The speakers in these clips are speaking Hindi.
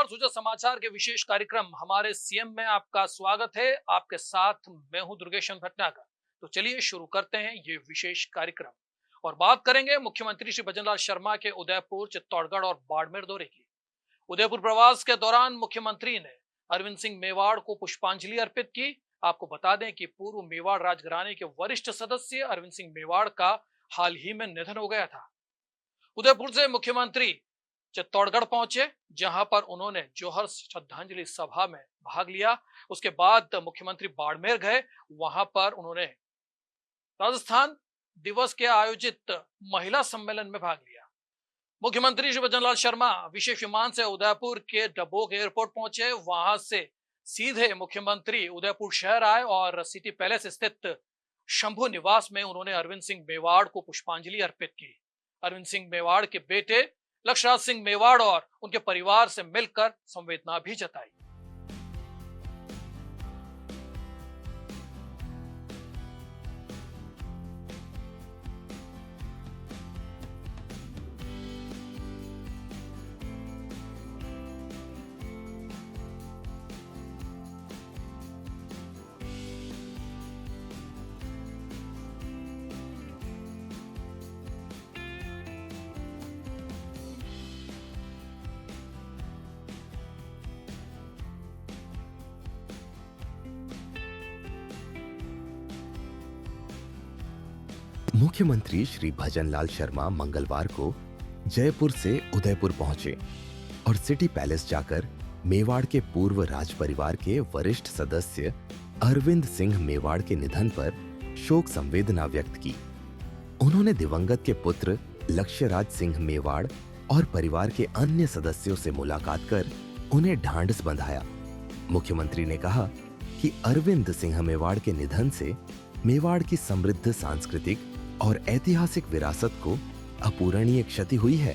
नमस्कार, सुजा समाचार के विशेष कार्यक्रम हमारे सीएम में आपका स्वागत है। आपके साथ मैं हूं दुर्गेशन भटनागर। तो चलिए शुरू करते हैं ये विशेष कार्यक्रम और बात करेंगे मुख्यमंत्री श्री भजनलाल शर्मा के उदयपुर, चित्तौड़गढ़ और बाड़मेर दौरे की। उदयपुर प्रवास के दौरान मुख्यमंत्री ने अरविंद सिंह मेवाड़ को पुष्पांजलि अर्पित की। आपको बता दें कि पूर्व मेवाड़ राजघराने के वरिष्ठ सदस्य अरविंद सिंह मेवाड़ का हाल ही में निधन हो गया था। उदयपुर से मुख्यमंत्री चित्तौड़गढ़ पहुंचे, जहां पर उन्होंने जौहर श्रद्धांजलि सभा में भाग लिया। उसके बाद मुख्यमंत्री बाड़मेर गए, वहां पर उन्होंने राजस्थान दिवस के आयोजित महिला सम्मेलन में भाग लिया। मुख्यमंत्री श्री भजनलाल शर्मा विशेष विमान से उदयपुर के डबोक एयरपोर्ट पहुंचे। वहां से सीधे मुख्यमंत्री उदयपुर शहर आए और सिटी पैलेस स्थित शंभु निवास में उन्होंने अरविंद सिंह मेवाड़ को पुष्पांजलि अर्पित की। अरविंद सिंह मेवाड़ के बेटे लक्षराज सिंह मेवाड़ और उनके परिवार से मिलकर संवेदना भी जताई। मुख्यमंत्री श्री भजनलाल शर्मा मंगलवार को जयपुर से उदयपुर पहुंचे और सिटी पैलेस जाकर मेवाड़ के पूर्व राज परिवार के वरिष्ठ सदस्य अरविंद सिंह मेवाड़ के निधन पर शोक संवेदना व्यक्त की। उन्होंने दिवंगत के पुत्र लक्ष्यराज सिंह मेवाड़ और परिवार के अन्य सदस्यों से मुलाकात कर उन्हें ढांढस बंधाया। मुख्यमंत्री ने कहा कि अरविंद सिंह मेवाड़ के निधन से मेवाड़ की समृद्ध सांस्कृतिक और ऐतिहासिक विरासत को अपूरणीय क्षति हुई है।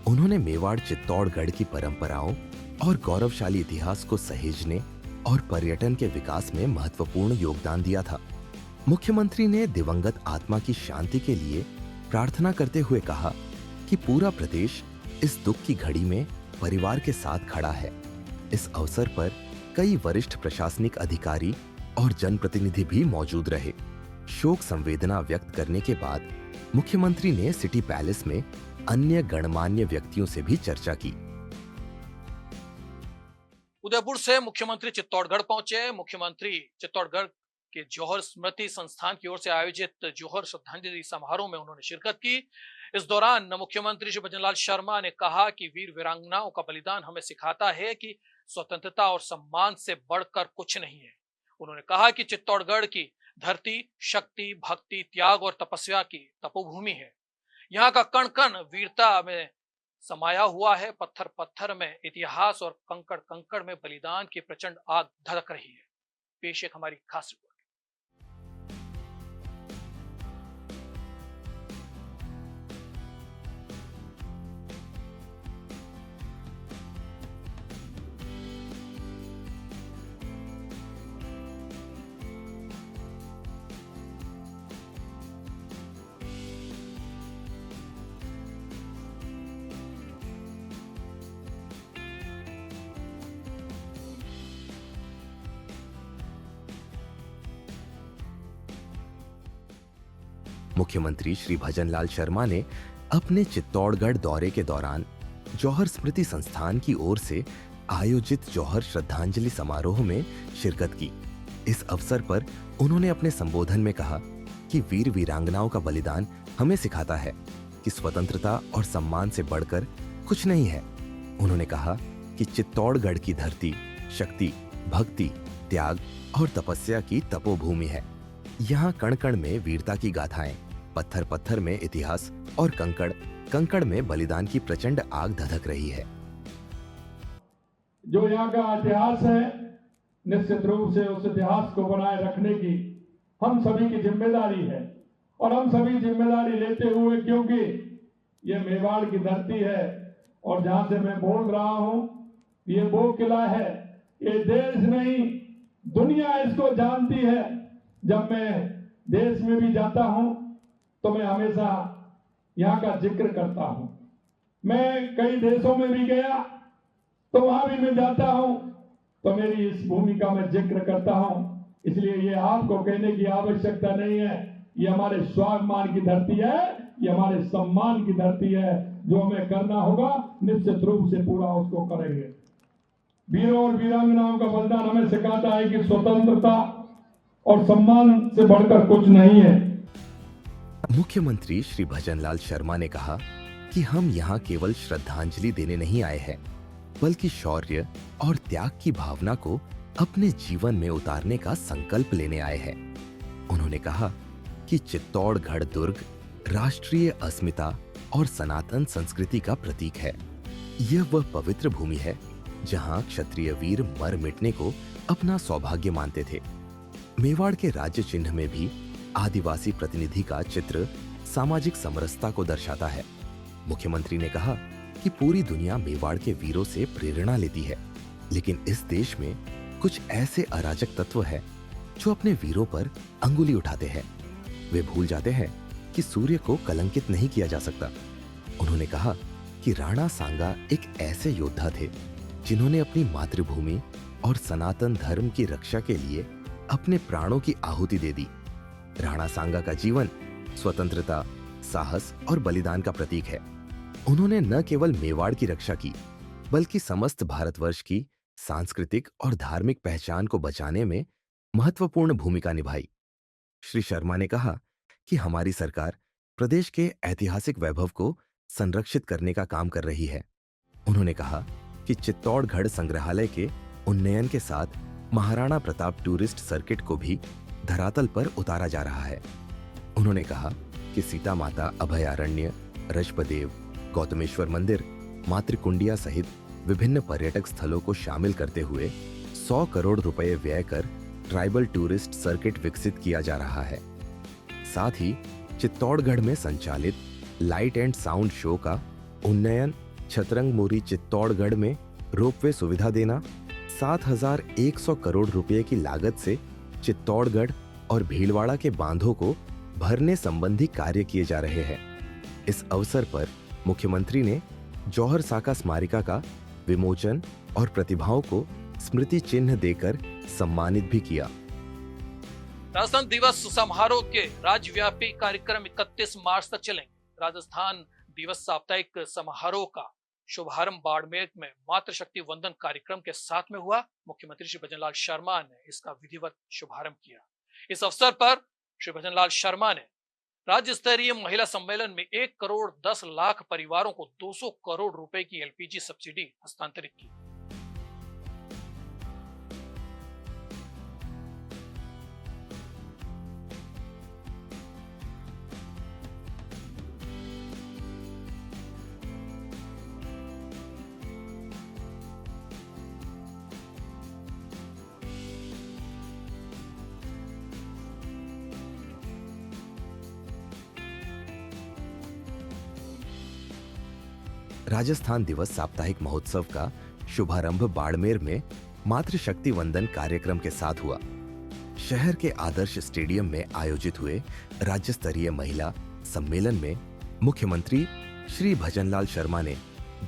उन्होंने मेवाड़ चित्तौड़गढ़ की परंपराओं और गौरवशाली इतिहास को सहेजने और पर्यटन के विकास में महत्वपूर्ण योगदान दिया था। मुख्यमंत्री ने दिवंगत आत्मा की शांति के लिए प्रार्थना करते हुए कहा कि पूरा प्रदेश इस दुख की घड़ी में परिवार के साथ खड़ा है। इस अवसर पर कई वरिष्ठ प्रशासनिक अधिकारी और जनप्रतिनिधि भी मौजूद रहे। शोक संवेदना व्यक्त करने के बाद मुख्यमंत्री ने सिटी पैलेस में अन्य गणमान्य व्यक्तियों से भी चर्चा की। उदयपुर से मुख्यमंत्री चित्तौड़गढ़ पहुंचे। मुख्यमंत्री चित्तौड़गढ़ के जौहर स्मृति संस्थान की ओर से आयोजित जौहर श्रद्धांजलि समारोह में उन्होंने शिरकत की। इस दौरान मुख्यमंत्री श्री भजनलाल शर्मा ने कहा कि वीर वीरांगनाओं का बलिदान हमें सिखाता है कि स्वतंत्रता और सम्मान से बढ़कर कुछ नहीं है। उन्होंने कहा कि चित्तौड़गढ़ की धरती शक्ति, भक्ति, त्याग और तपस्या की तपोभूमि है। यहाँ का कण कण वीरता में समाया हुआ है। पत्थर पत्थर में इतिहास और कंकड़ कंकड़ में बलिदान की प्रचंड आग धधक रही है। पेश एक हमारी खास रिपोर्ट। मुख्यमंत्री श्री भजनलाल शर्मा ने अपने चित्तौड़गढ़ दौरे के दौरान जौहर स्मृति संस्थान की ओर से आयोजित जौहर श्रद्धांजलि समारोह में शिरकत की। इस अवसर पर उन्होंने अपने संबोधन में कहा कि वीर वीरांगनाओं का बलिदान हमें सिखाता है कि स्वतंत्रता और सम्मान से बढ़कर कुछ नहीं है। उन्होंने कहा कि चित्तौड़गढ़ की धरती शक्ति, भक्ति, त्याग और तपस्या की तपोभूमि है। यहाँ कण कण में वीरता की गाथाएं, पत्थर पत्थर में इतिहास और कंकड़ कंकड़ में बलिदान की प्रचंड आग धधक रही है। जो यहाँ का इतिहास है, निश्चित रूप से उस इतिहास को बनाए रखने की हम सभी की जिम्मेदारी है और हम सभी जिम्मेदारी लेते हुए, क्योंकि ये मेवाड़ की धरती है और जहां से मैं बोल रहा हूं ये वो किला है, ये देश नहीं दुनिया इसको जानती है। जब मैं देश में भी जाता हूं तो मैं हमेशा यहाँ का जिक्र करता हूं। मैं कई देशों में भी गया तो वहां भी मैं जाता हूं तो मेरी इस भूमि का मैं जिक्र करता हूं। इसलिए ये आपको कहने की आवश्यकता नहीं है, ये हमारे स्वाभिमान की धरती है, ये हमारे सम्मान की धरती है। जो हमें करना होगा निश्चित रूप से पूरा उसको करेंगे। वीरों और वीरांगनाओं का बलिदान हमें सिखाता है कि स्वतंत्रता और सम्मान से बढ़कर कुछ नहीं है। मुख्यमंत्री श्री भजनलाल शर्मा ने कहा कि हम यहाँ केवल श्रद्धांजलि देने नहीं आए हैं, बल्कि शौर्य और त्याग की भावना को अपने जीवन में उतारने का संकल्प लेने आए हैं। उन्होंने कहा कि चित्तौड़गढ़ दुर्ग राष्ट्रीय अस्मिता और सनातन संस्कृति का प्रतीक है। यह वह पवित्र भूमि है जहां क्षत्रिय वीर मर मिटने को अपना सौभाग्य मानते थे। मेवाड़ के राज्य चिन्ह में भी आदिवासी प्रतिनिधि का चित्र सामाजिक समरसता को दर्शाता है। मुख्यमंत्री ने कहा कि पूरी दुनिया मेवाड़ के वीरों से प्रेरणा लेती है, लेकिन इस देश में कुछ ऐसे अराजक तत्व हैं जो अपने वीरों पर अंगुली उठाते हैं। वे भूल जाते हैं कि सूर्य को कलंकित नहीं किया जा सकता। उन्होंने कहा कि राणा सांगा एक ऐसे योद्धा थे जिन्होंने अपनी मातृभूमि और सनातन धर्म की रक्षा के लिए अपने प्राणों की आहुति दे दी। राणा सांगा का जीवन स्वतंत्रता, साहस और बलिदान का प्रतीक है। उन्होंने न केवल मेवाड़ की रक्षा की, बल्कि समस्त भारतवर्ष की सांस्कृतिक और धार्मिक पहचान को बचाने में महत्वपूर्ण भूमिका निभाई। श्री शर्मा ने कहा कि हमारी सरकार प्रदेश के ऐतिहासिक वैभव को संरक्षित करने का काम कर रही है। उन्होंने कहा कि चित्तौड़गढ़ संग्रहालय के उन्नयन के साथ महाराणा प्रताप टूरिस्ट सर्किट को भी धरातल पर उतारा जा रहा है। उन्होंने कहा कि सीता माता अभयारण्य, रजपदेव, गौतमेश्वर मंदिर, मातृकुंडिया सहित विभिन्न पर्यटक स्थलों को शामिल करते हुए 100 करोड़ रुपए व्यय कर ट्राइबल टूरिस्ट सर्किट विकसित किया जा रहा है। साथ ही चित्तौड़गढ़ में संचालित लाइट एंड साउंड शो का उन्नयन, छतरंग मोरी चित्तौड़गढ़ में रोपवे सुविधा देना, 7,100 करोड़ रुपए की लागत से चित्तौड़गढ़ और भीलवाड़ा के बांधों को भरने संबंधी कार्य किए जा रहे हैं। इस अवसर पर मुख्यमंत्री ने जौहर साका स्मारिका का विमोचन और प्रतिभाओं को स्मृति चिन्ह देकर सम्मानित भी किया। राजस्थान दिवस समारोह के राज्यव्यापी कार्यक्रम 31 मार्च तक चलेंगे। राजस्थान दिवस साप्ताहिक समारोह का शुभारंभ बाड़मेर में मातृशक्ति वंदन कार्यक्रम के साथ में हुआ। मुख्यमंत्री श्री भजनलाल शर्मा ने इसका विधिवत शुभारंभ किया। इस अवसर पर श्री भजनलाल शर्मा ने राज्य स्तरीय महिला सम्मेलन में 1 करोड़ 10 लाख परिवारों को 200 करोड़ रुपए की एलपीजी सब्सिडी हस्तांतरित की। राजस्थान दिवस साप्ताहिक महोत्सव का शुभारंभ बाड़मेर में मातृशक्ति वंदन कार्यक्रम के साथ हुआ। शहर के आदर्श स्टेडियम में आयोजित हुए राज्य स्तरीय महिला सम्मेलन में मुख्यमंत्री श्री भजनलाल शर्मा ने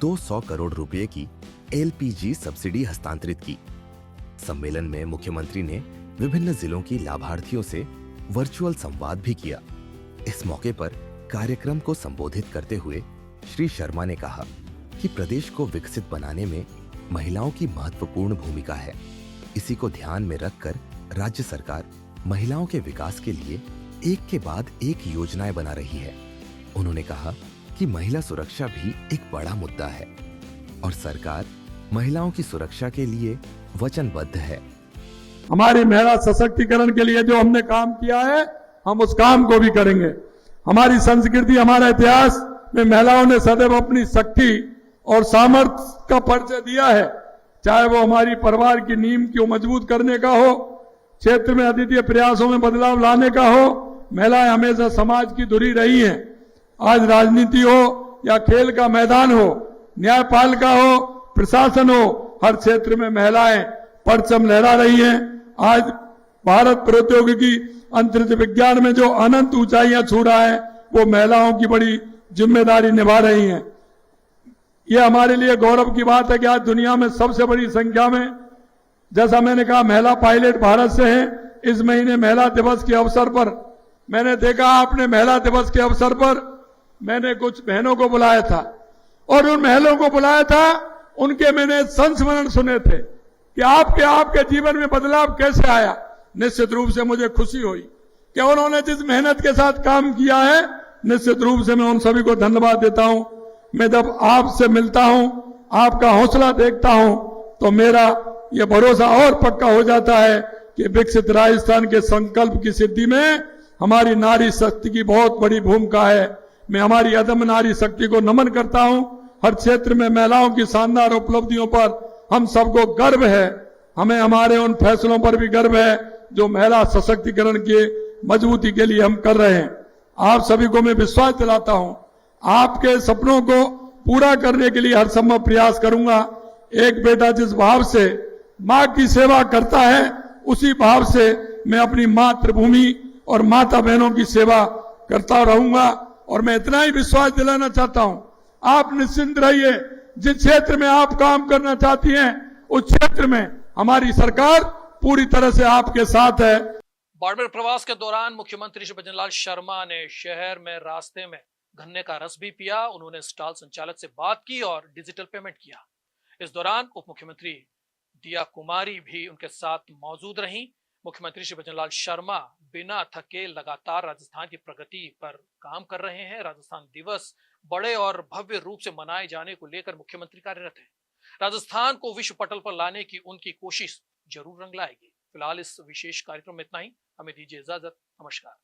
200 करोड़ रुपए की एलपीजी सब्सिडी हस्तांतरित की। सम्मेलन में मुख्यमंत्री ने विभिन्न जिलों की लाभार्थियों से वर्चुअल संवाद भी किया। इस मौके पर कार्यक्रम को संबोधित करते हुए श्री शर्मा ने कहा कि प्रदेश को विकसित बनाने में महिलाओं की महत्वपूर्ण भूमिका है। इसी को ध्यान में रखकर राज्य सरकार महिलाओं के विकास के लिए एक के बाद एक योजनाएं बना रही है। उन्होंने कहा कि महिला सुरक्षा भी एक बड़ा मुद्दा है और सरकार महिलाओं की सुरक्षा के लिए वचनबद्ध है। हमारी महिला सशक्तिकरण के लिए जो हमने काम किया है, हम उस काम को भी करेंगे। हमारी संस्कृति, हमारा इतिहास में महिलाओं ने सदैव अपनी शक्ति और सामर्थ्य का परिचय दिया है, चाहे वो हमारी परिवार की नींव को मजबूत करने का हो, क्षेत्र में अद्वितीय प्रयासों में बदलाव लाने का हो। महिलाएं हमेशा समाज की धुरी रही हैं। आज राजनीति हो या खेल का मैदान हो, न्यायपालिका हो, प्रशासन हो, हर क्षेत्र में महिलाएं परचम लहरा रही हैं। आज भारत प्रौद्योगिकी अंतरिक्ष विज्ञान में जो अनंत ऊंचाइयां छू रहा है, वो महिलाओं की बड़ी जिम्मेदारी निभा रही हैं। ये हमारे लिए गौरव की बात है कि आज दुनिया में सबसे बड़ी संख्या में, जैसा मैंने कहा, महिला पायलट भारत से हैं। इस महीने महिला दिवस के अवसर पर मैंने देखा, आपने महिला दिवस के अवसर पर मैंने कुछ बहनों को बुलाया था और उन महिलाओं को बुलाया था, उनके मैंने संस्मरण सुने थे कि आपके जीवन में बदलाव कैसे आया। निश्चित रूप से मुझे खुशी हुई कि उन्होंने जिस मेहनत के साथ काम किया है, निश्चित रूप से मैं उन सभी को धन्यवाद देता हूं। मैं जब आपसे मिलता हूं, आपका हौसला देखता हूं, तो मेरा यह भरोसा और पक्का हो जाता है कि विकसित राजस्थान के संकल्प की सिद्धि में हमारी नारी शक्ति की बहुत बड़ी भूमिका है। मैं हमारी अदम्य नारी शक्ति को नमन करता हूं। हर क्षेत्र में महिलाओं की शानदार उपलब्धियों पर हम सबको गर्व है। हमें हमारे उन फैसलों पर भी गर्व है जो महिला सशक्तिकरण के मजबूती के लिए हम कर रहे हैं। आप सभी को मैं विश्वास दिलाता हूं, आपके सपनों को पूरा करने के लिए हर संभव प्रयास करूंगा। एक बेटा जिस भाव से मां की सेवा करता है, उसी भाव से मैं अपनी मातृभूमि और माता बहनों की सेवा करता रहूंगा। और मैं इतना ही विश्वास दिलाना चाहता हूं, आप निश्चिंत रहिए, जिस क्षेत्र में आप काम करना चाहती हैं उस क्षेत्र में हमारी सरकार पूरी तरह से आपके साथ है। बाड़मेर प्रवास के दौरान मुख्यमंत्री श्री भजनलाल शर्मा ने शहर में रास्ते में गन्ने का रस भी पिया। उन्होंने स्टॉल संचालक से बात की और डिजिटल पेमेंट किया। इस दौरान उप मुख्यमंत्री दिया कुमारी भी उनके साथ मौजूद रहीं। मुख्यमंत्री श्री भजनलाल शर्मा बिना थके लगातार राजस्थान की प्रगति पर काम कर रहे हैं। राजस्थान दिवस बड़े और भव्य रूप से मनाए जाने को लेकर मुख्यमंत्री कार्यरत है। राजस्थान को विश्व पटल पर लाने की उनकी कोशिश जरूर रंग लाएगी। फिलहाल इस विशेष कार्यक्रम में इतना ही। हमें दीजिए इजाजत। नमस्कार।